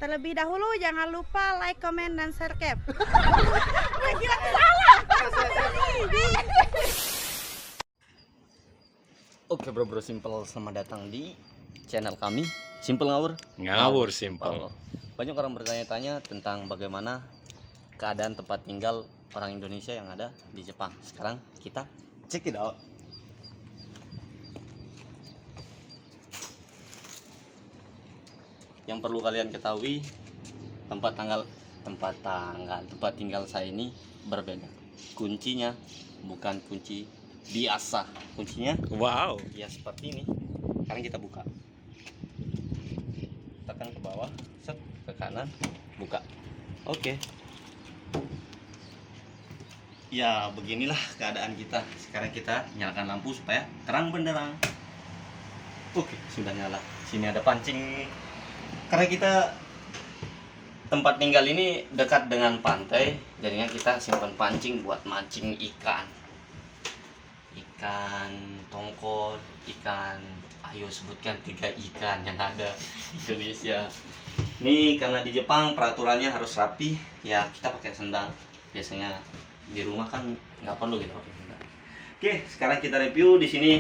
Terlebih dahulu jangan lupa like, comment, dan share cap. Gila, salah. Oke bro simple, selamat datang di channel kami Simple Ngawur Simple. Banyak orang bertanya-tanya tentang bagaimana keadaan tempat tinggal orang Indonesia yang ada di Jepang. Sekarang kita check it out. Yang perlu kalian ketahui, tempat tinggal saya ini berbeda. Kuncinya bukan kunci biasa, kuncinya Wow. ya seperti ini. Sekarang kita buka, tekan ke bawah, set, ke kanan, buka. Oke. Ya beginilah keadaan kita. Sekarang kita nyalakan lampu supaya terang benderang. Oke, sudah nyala. Sini ada pancing. Karena kita tempat tinggal ini dekat dengan pantai, jadinya kita simpan pancing buat mancing ikan tongkol, ayo sebutkan 3 ikan yang ada di Indonesia. Nih karena di Jepang peraturannya harus rapi, ya kita pakai sendal. Biasanya di rumah kan nggak perlu gitu pakai sendal. Oke, sekarang kita review. Di sini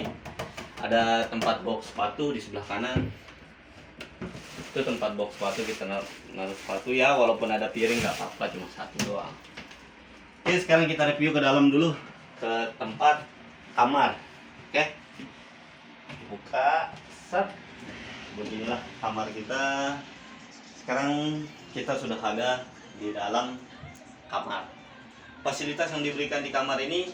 ada tempat box sepatu di sebelah kanan. Itu tempat box sepatu, kita naruh sepatu ya, walaupun ada piring nggak apa-apa, cuma satu doang. Oke, sekarang kita review ke dalam dulu, ke tempat kamar. Oke, buka, set, beginilah kamar kita. Sekarang kita sudah ada di dalam kamar. Fasilitas yang diberikan di kamar ini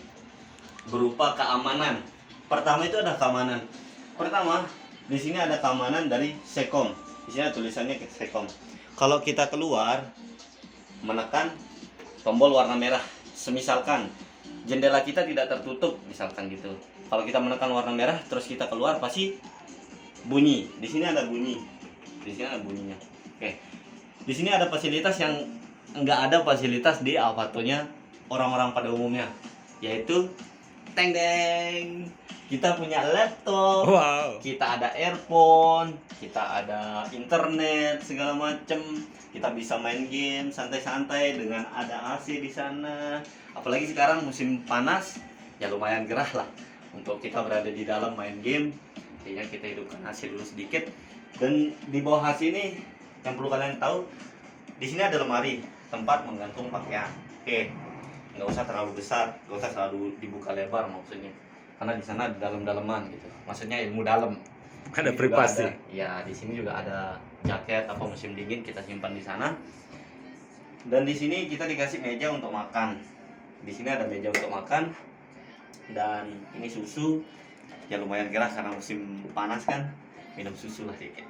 berupa keamanan. Pertama itu ada keamanan. Pertama, di sini ada keamanan dari Sekom. Di sini ada tulisannya Sekom. Kalau kita keluar, menekan tombol warna merah. Semisalkan jendela kita tidak tertutup, misalkan gitu. Kalau kita menekan warna merah, terus kita keluar, pasti bunyi. Di sini ada bunyi. Di sini ada bunyinya. Oke. Di sini ada fasilitas yang enggak ada fasilitas di Avatonya orang-orang pada umumnya, yaitu teng deng. Kita punya laptop, Wow. kita ada earphone, kita ada internet segala macem. Kita bisa main game santai-santai dengan ada AC di sana. Apalagi sekarang musim panas, ya lumayan gerah lah untuk kita berada di dalam main game. Kayaknya kita hidupkan AC dulu sedikit. Dan di bawah AC ini yang perlu kalian tahu, di sini ada lemari tempat menggantung pakaian. Oke, nggak usah terlalu besar, nggak usah terlalu dibuka lebar maksudnya. Karena di sana ada dalam-dalaman gitu. Maksudnya ilmu dalam. Ada Ini juga privasi. Ya, di sini juga ada jaket apa musim dingin kita simpan di sana. Dan di sini kita dikasih meja untuk makan. Di sini ada meja untuk makan. Dan ini susu. Ya lumayan gerah karena musim panas kan. Minum susu lah dikit.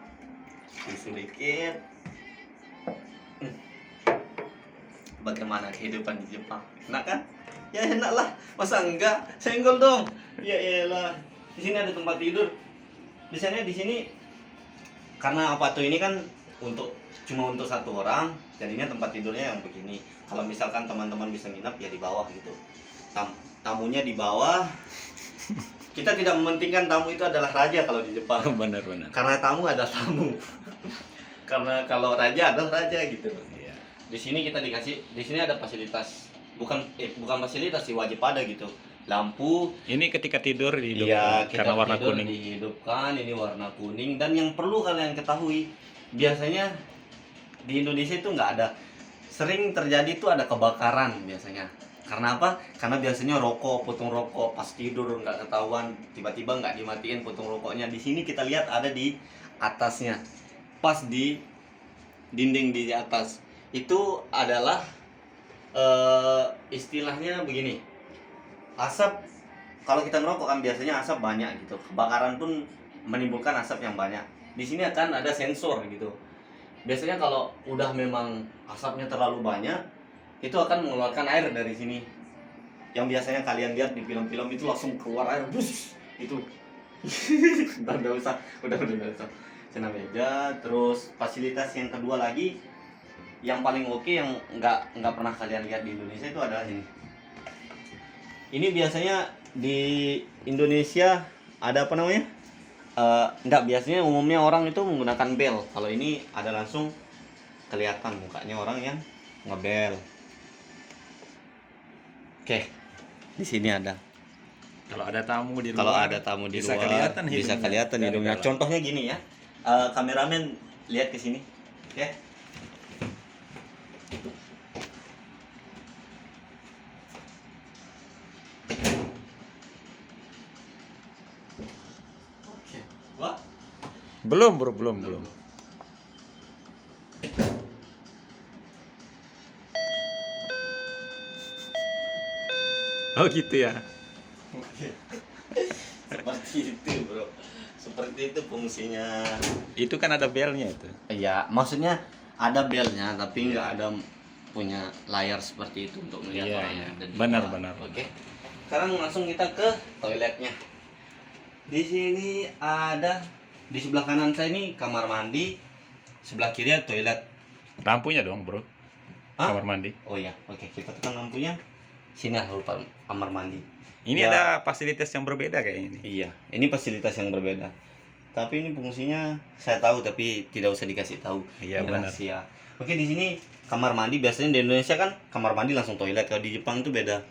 Susu dikit. Bagaimana kehidupan di Jepang? Enak kan? Ya enak lah. Masa enggak? Senggol dong. Ya elah. Di sini ada tempat tidur. Biasanya di sini karena Avato ini kan cuma untuk satu orang, jadinya tempat tidurnya yang begini. Kalau misalkan teman-teman bisa nginap ya di bawah gitu. Tamunya di bawah. Kita tidak mementingkan tamu itu adalah raja kalau di Jepang. Benar-benar. Karena tamu adalah tamu. Karena kalau raja adalah raja gitu. Iya. Di sini kita dikasih, di sini ada fasilitas, bukan fasilitas sih, wajib ada gitu. Lampu. Ini ketika tidur dihidupkan Iya, kita karena warna tidur kuning. dihidupkan, ini warna kuning. Dan yang perlu kalian ketahui, biasanya di Indonesia itu nggak ada, sering terjadi itu ada kebakaran biasanya. Karena apa? Karena biasanya putung rokok pas tidur nggak ketahuan, tiba-tiba nggak dimatiin putung rokoknya. Di sini kita lihat ada di atasnya, pas di dinding di atas. Itu adalah istilahnya begini. Asap, kalau kita ngerokok kan biasanya asap banyak gitu. Kebakaran pun menimbulkan asap yang banyak. Di sini akan ada sensor gitu. Biasanya kalau udah memang asapnya terlalu banyak, itu akan mengeluarkan air dari sini. Yang biasanya kalian lihat di film-film itu langsung keluar air, bus, itu. udah usah. Sana meja. Terus fasilitas yang kedua lagi, yang paling oke yang nggak pernah kalian lihat di Indonesia itu adalah ini. Ini biasanya di Indonesia ada apa namanya? Enggak, biasanya umumnya orang itu menggunakan bel. Kalau ini ada langsung kelihatan mukanya orang yang ngebel. Oke, di sini ada. Kalau ada tamu di luar. Kalau ada tamu di bisa luar, kelihatan bisa hidungnya kelihatan dari hidungnya. dalam. Contohnya gini ya, kameramen lihat ke sini, oke? Oke, wah, Belum bro, belum. Oh gitu ya. seperti itu bro, seperti itu fungsinya. Itu kan ada belnya itu. Iya, maksudnya ada belnya tapi nggak ada punya layar seperti itu untuk melihat Iya, orang iya. yang ada di Benar, dalam. benar. Oke. Sekarang langsung kita ke toiletnya. Di sini ada, di sebelah kanan saya ini kamar mandi, sebelah kiri ada toilet. Lampunya dong bro. Hah? Kamar mandi. Oh iya, oke, kita tekan lampunya. Sini lupa kamar mandi. Ini Ya. ada fasilitas yang berbeda kayak ini. Iya, ini fasilitas yang berbeda. Tapi ini fungsinya saya tahu tapi tidak usah dikasih tahu. Iya, Ini benar. rahasia. Oke, di sini kamar mandi biasanya di Indonesia kan kamar mandi langsung toilet. Kalau di Jepang itu beda.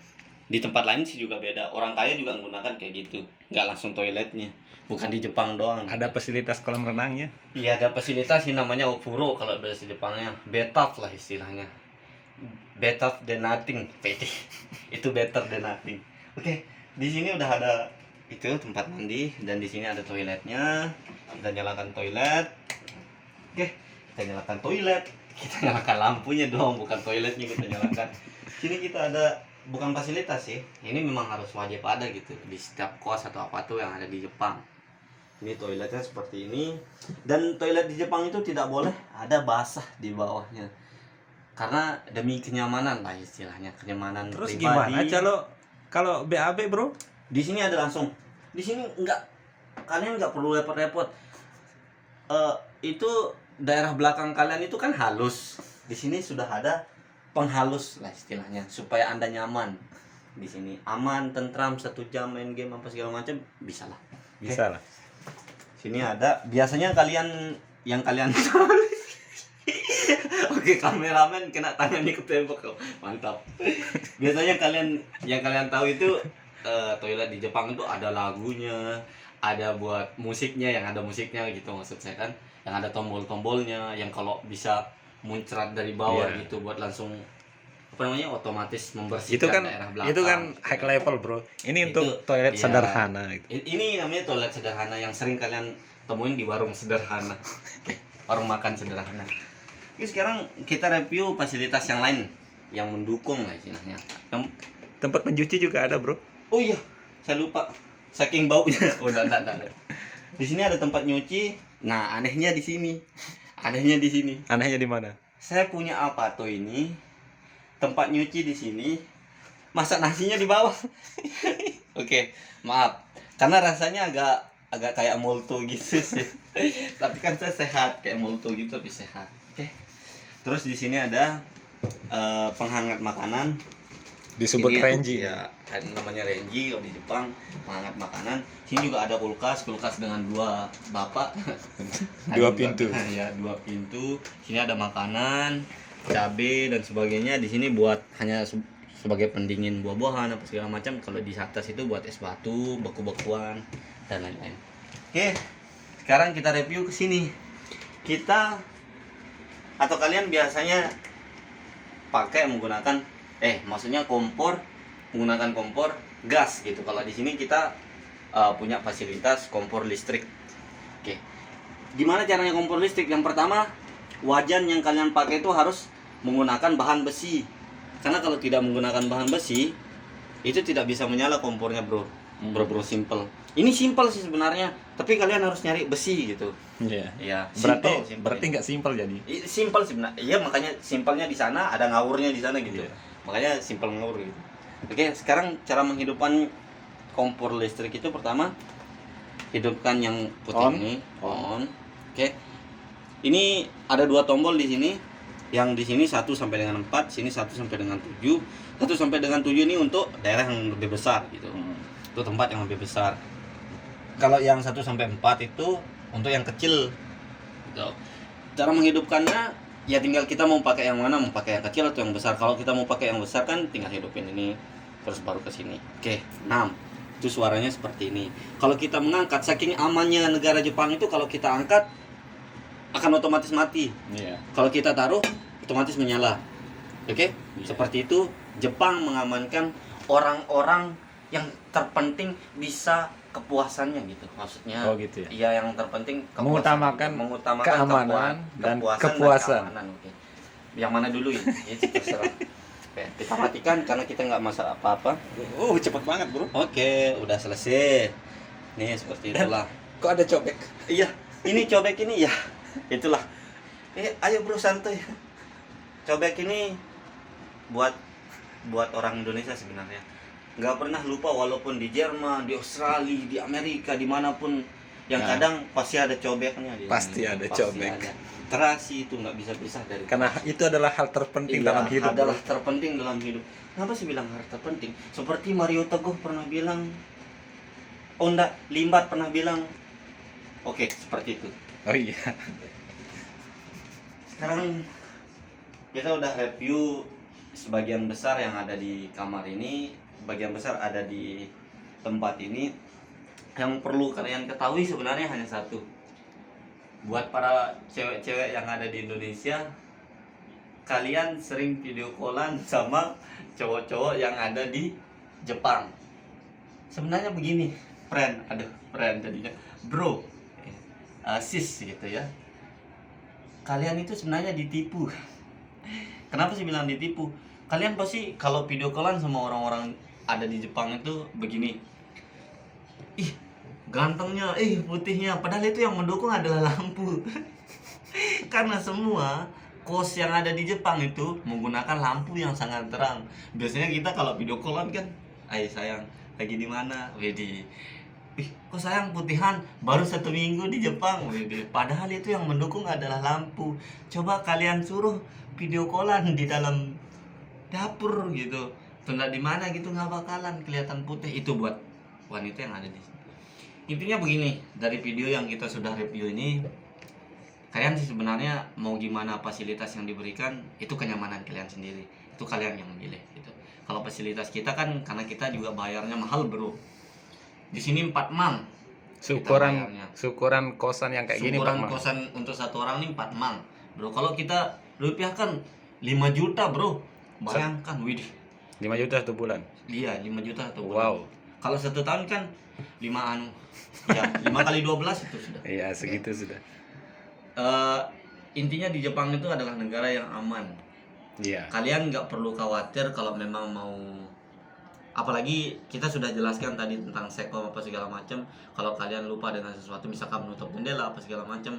Di tempat lain sih juga beda. Orang kaya juga menggunakan kayak gitu. Nggak langsung toiletnya. Bukan di Jepang doang. Ada fasilitas kolam renangnya. Iya, ada fasilitas yang namanya ofuro kalau bahasa Jepangnya. Bathtub lah istilahnya. Better than nothing, PT. Itu better than nothing. Oke, di sini udah ada itu tempat mandi dan di sini ada toiletnya. Kita nyalakan toilet. Oke, kita nyalakan toilet. Kita nyalakan lampunya dong, bukan toiletnya kita nyalakan. Sini kita ada bukan fasilitas sih. Ini memang harus wajib ada gitu di setiap kos atau apa tuh yang ada di Jepang. Ini toiletnya seperti ini. Dan toilet di Jepang itu tidak boleh ada basah di bawahnya. Karena demi kenyamanan lah istilahnya, kenyamanan Terus pribadi. gimana kalau BAB bro? Di sini ada langsung. Di sini kalian nggak perlu repot-repot. Itu daerah belakang kalian itu kan halus. Di sini sudah ada penghalus lah istilahnya supaya Anda nyaman. Di sini aman, tentram, 1 jam main game apa segala macam bisa lah. Bisa lah. Sini ada biasanya yang kalian Oke, kameramen kena tangannya ke tembok. Mantap. Biasanya yang kalian tahu itu toilet di Jepang itu ada lagunya, ada buat musiknya, yang ada musiknya gitu maksud saya kan, yang ada tombol-tombolnya, yang kalau bisa muncrat dari bawah Iya. gitu buat langsung apa namanya otomatis membersihkan Itu kan daerah belakang. itu kan high level bro. Ini Itu, untuk toilet iya. sederhana gitu. Ini namanya toilet sederhana yang sering kalian temuin di warung sederhana. Oke, warung makan sederhana. Oke, sekarang kita review fasilitas yang lain yang mendukung lah istilahnya. Tempat mencuci juga ada bro. Oh iya, saya lupa. Saking baunya. Oh, enggak. Di sini ada tempat nyuci. Nah, anehnya di sini. Anehnya di sini. Anehnya di mana? Saya punya apa tuh ini? Tempat nyuci di sini. Masak nasinya di bawah. Oke, maaf. Karena rasanya agak kayak molto gitu sih. Tapi kan saya sehat, kayak molto gitu tapi sehat. Oke. Terus di sini ada penghangat makanan. Disebut Ini, Renji. Ya, namanya Renji kalau di Jepang, penghangat makanan. Sini juga ada kulkas dengan 2 bapak. Dua Ada pintu. Ya, 2 pintu. Sini ada makanan, cabai dan sebagainya. Di sini buat hanya sebagai pendingin buah-buahan apa segala macam. Kalau di atas itu buat es batu, beku-bekuan dan lain-lain. Oke. Sekarang kita review ke sini. Kita atau kalian biasanya pakai menggunakan maksudnya menggunakan kompor gas gitu. Kalau di sini kita punya fasilitas kompor listrik. Oke. Gimana caranya kompor listrik? Yang pertama, wajan yang kalian pakai itu harus menggunakan bahan besi. Karena kalau tidak menggunakan bahan besi, itu tidak bisa menyala kompornya, bro. Bro, simple. Ini simple sih sebenarnya, tapi kalian harus nyari besi gitu. Iya. Ya, Berarti nggak simpel jadi. simple sebenarnya. Iya, makanya simpelnya di sana, ada ngawurnya di sana gitu. Iya. Makanya simple ngawur gitu. Oke, sekarang cara menghidupkan kompor listrik itu pertama hidupkan yang putih On. ini, on. Oke. Ini ada 2 tombol di sini. Yang di sini 1 sampai dengan 4, sini 1 sampai dengan 7. 1 sampai dengan 7 ini untuk daerah yang lebih besar gitu. Itu tempat yang lebih besar. Kalau yang 1 sampai 4 itu untuk yang kecil. Gitu. Cara menghidupkannya Ya tinggal kita mau pakai yang mana, mau pakai yang kecil atau yang besar. Kalau kita mau pakai yang besar kan tinggal hidupin ini terus baru ke sini. Oke, 6. Itu suaranya seperti ini. Kalau kita mengangkat, saking amannya negara Jepang itu, kalau kita angkat akan otomatis mati. Iya. Kalau kita taruh otomatis menyala. Oke? Iya. Seperti itu Jepang mengamankan orang-orang yang terpenting bisa kepuasannya gitu. Maksudnya Oh, gitu ya. Iya, yang terpenting Mengutamakan keamanan dan kepuasan. keamanan. Oke. Yang mana dulu ya? Ya terserah. Oke, kita matikan karena kita nggak masak apa-apa. Oh, cepat banget, Bro. Oke, udah selesai. Nih seperti itulah. Kok ada cobek? Iya, ini cobek ini ya. Itulah. Ayo bro santuy. Cobek ini buat orang Indonesia sebenarnya. Nggak pernah lupa walaupun di Jerman, di Australia, di Amerika, dimanapun. Yang Nah. kadang pasti ada cobeknya. Pasti ada cobek. Ada. Terasi itu nggak bisa pisah dari. Karena itu adalah hal terpenting Iya, dalam hidup. adalah Bro. terpenting dalam hidup. Kenapa sih bilang hal terpenting? Seperti Mario Teguh pernah bilang. Oh enggak, Limbat pernah bilang. Oke, seperti itu. Oh iya. Sekarang kita udah review sebagian besar yang ada di kamar ini, bagian besar ada di tempat ini. Yang perlu kalian ketahui sebenarnya hanya satu. Buat para cewek-cewek yang ada di Indonesia, kalian sering video callan sama cowok-cowok yang ada di Jepang. Sebenarnya begini, friend jadinya, bro, sis gitu ya. Kalian itu sebenarnya ditipu. Kenapa sih bilang ditipu? Kalian pasti kalau video callan sama orang-orang ada di Jepang itu begini. Ih, gantengnya, putihnya. Padahal itu yang mendukung adalah lampu. Karena semua kos yang ada di Jepang itu menggunakan lampu yang sangat terang. Biasanya kita kalau video callan kan, sayang, lagi di mana? Wedi. Kok sayang putihan baru 1 minggu di Jepang. Padahal itu yang mendukung adalah lampu. Coba kalian suruh video callan di dalam dapur gitu, tunda di mana gitu, nggak bakalan kelihatan putih. Itu buat wanita yang ada di sini. Intinya begini, dari video yang kita sudah review ini, kalian sih sebenarnya mau gimana fasilitas yang diberikan, itu kenyamanan kalian sendiri. Itu kalian yang memilih gitu. Kalau fasilitas kita kan karena kita juga bayarnya mahal, bro. Di sini 4 mang. Syukuran kosan yang kayak gini, Pak. Syukuran kosan untuk 1 orang nih 4 mang. Bro, kalau kita rupiahkan 5 juta, bro. Bayangkan, widih. 5 juta 1 bulan. Iya, 5 juta tuh. Wow. Kalau 1 tahun kan 5 ya, 5 kali 12 itu sudah. Iya, segitu sudah. Intinya di Jepang itu adalah negara yang aman. Iya. Kalian nggak perlu khawatir kalau memang mau, apalagi kita sudah jelaskan tadi tentang sekom apa segala macam. Kalau kalian lupa dengan sesuatu, misalkan menutup jendela apa segala macam.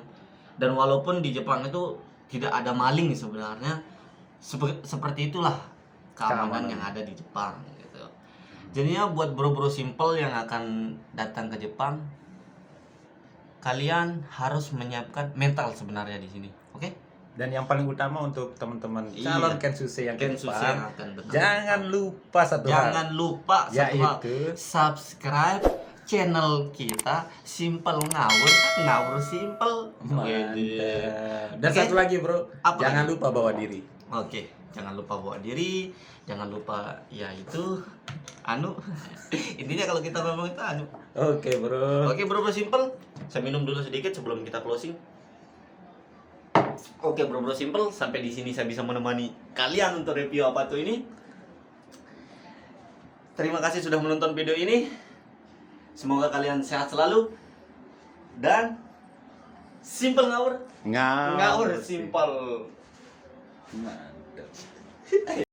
Dan walaupun di Jepang itu tidak ada maling sebenarnya, seperti itulah keamanan yang ada di Jepang gitu. Jadinya buat bro-bro simple yang akan datang ke Jepang, kalian harus menyiapkan mental sebenarnya di sini, oke? Dan yang paling utama untuk teman-teman Iya. calon Kensuke yang ke Kensuke Jepang, yang akan datang. jangan lupa satu hal. Jangan lupa satu hal, Yaitu subscribe channel kita Simple Ngawur Simple. Mantap. Dan Oke. satu lagi, bro, Apa jangan lagi? lupa bawa diri. Oke, jangan lupa bawa diri, jangan lupa ya itu intinya kalau kita ngomong itu Oke, bro. Oke bro simple, saya minum dulu sedikit sebelum kita closing. Oke bro simple, sampai di sini saya bisa menemani kalian untuk review apa tuh ini. Terima kasih sudah menonton video ini. Semoga kalian sehat selalu dan simple ngawur Ngawur simple. Mantap.